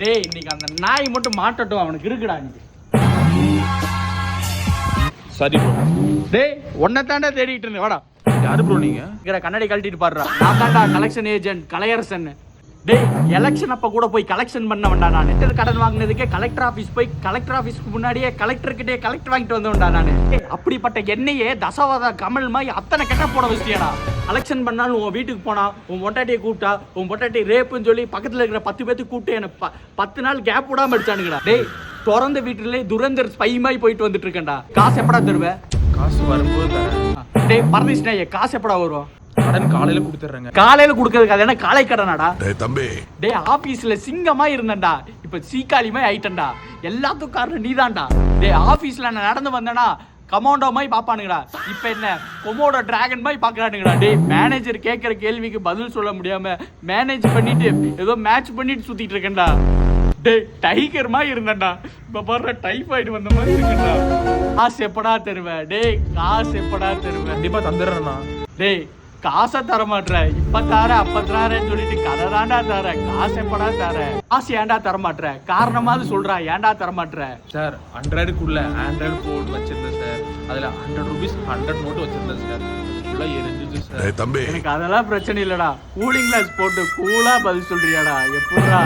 டேய் இன்னைக்கு அந்த நாய் மட்டும் மாட்டட்டும், அவனுக்கு இருக்குடா இன்னைக்கு. சரி ப்ரோ. டேய் உன்னை தாண்டா தேடிட்டு இருந்தேன், வாடா. யாரு ப்ரோ நீங்க? இங்கட கண்ணாடி கழட்டிட்டு பாடுறா. நான் தாண்டா கலெக்ஷன் ஏஜென்ட் கலையரசன். டேய் எலெக்ஷன் அப்ப கூட போய் கலெக்ஷன் பண்ண வேண்டாம். நான் நெட்டர் கடன் வாங்கினதுக்கே கலெக்டர் ஆபீஸ் போய் கலெக்டர் ஆபீஸ்க்கு முன்னாடியே கலெக்டர் கிட்டே கலெக்டர் வாங்கிட்டு வந்தவன்டா நானு. அப்படிப்பட்ட என்னையே தசவத கமல் மாதிரி அத்தனை கெட்ட போட வச்சிட்டியாடா. கலெக்ஷன் பண்ணாலும் உன் வீட்டுக்கு போனா உன் பொட்டாட்டியை கூப்பிட்டா உன் பொட்டாட்டி ரேப்புன்னு சொல்லி பக்கத்துல இருக்கிற 10 பேத்துக்கு கூப்பிட்டு எனக்கு 10 நாள் கேப் விடாம அடிச்சானுங்கடா. டேய் திறந்த வீட்டுல துரந்தர் ஸ்பை மாதிரி போயிட்டு வந்துட்டு இருக்கேன்டா. காசு எப்படா தருவேன்? காசு வரும்போது தரேன். டேய் பரதேஷ்னா காசு எப்படா வரும்? கடன் காலையில கொடுத்துறேங்க. காலையில கொடுக்கறதுக்கு அது என்ன காலை கடனாடா? டேய் தம்பி, டேய் ஆபீஸ்ல சிங்கமா இருந்தேன்டா, இப்ப சீக்காளிமா ஆயிட்டேன்டா. எல்லாத்துக்கும் காரணம் நீதான்டா. டேய் ஆபீஸ்ல நான் நடந்து வந்தேனா கமாண்டோ மாதிரி பாப்பானுங்கடா, இப்ப என்ன கொமோடோ டிராகன் மாதிரி பாக்குறானுங்கடா. டேய் மேனேஜர் கேட்கற கேள்விக்கு பதில் சொல்ல முடியாம மேனேஜ் பண்ணிட்டு ஏதோ மேட்ச் பண்ணிட்டு சுத்திட்டு இருக்கேன்டா. டேய் டைகர் மாதிரி இருந்தேன்டா, இப்ப பாரு டைஃபாய்டு வந்த மாதிரி இருக்கேன்டா. காசு எப்படா தருவேன்? டேய் காசு எப்படா தருவேன்? கண்டிப்பா தந்துடுறேண்ணா. டேய் காசை தர மாட்டேற, இப்ப தார அப்ப தாரன்னு சொல்லிட்டு கதை தாண்டா தர, காசு எப்படா தர? காசு ஏன்டா தர மாட்டேற? காரணமாவது சொல்றா, ஏன்டா தர மாட்டேற? சார் 100க்குள்ள ஆண்ட்ராய்டு போன் வச்சிருந்தேன் சார், அதுல 100 rupees 100 நோட்டு வச்சிருந்தேன் சார், ஃபுல்லா எரிஞ்சிச்சு சார். டேய் தம்பி, எனக்கு அதெல்லாம் பிரச்சனை இல்லடா, கூலிங் கிளாஸ் போட்டு கூலா பதில் சொல்றியாடா, எப்படிடா?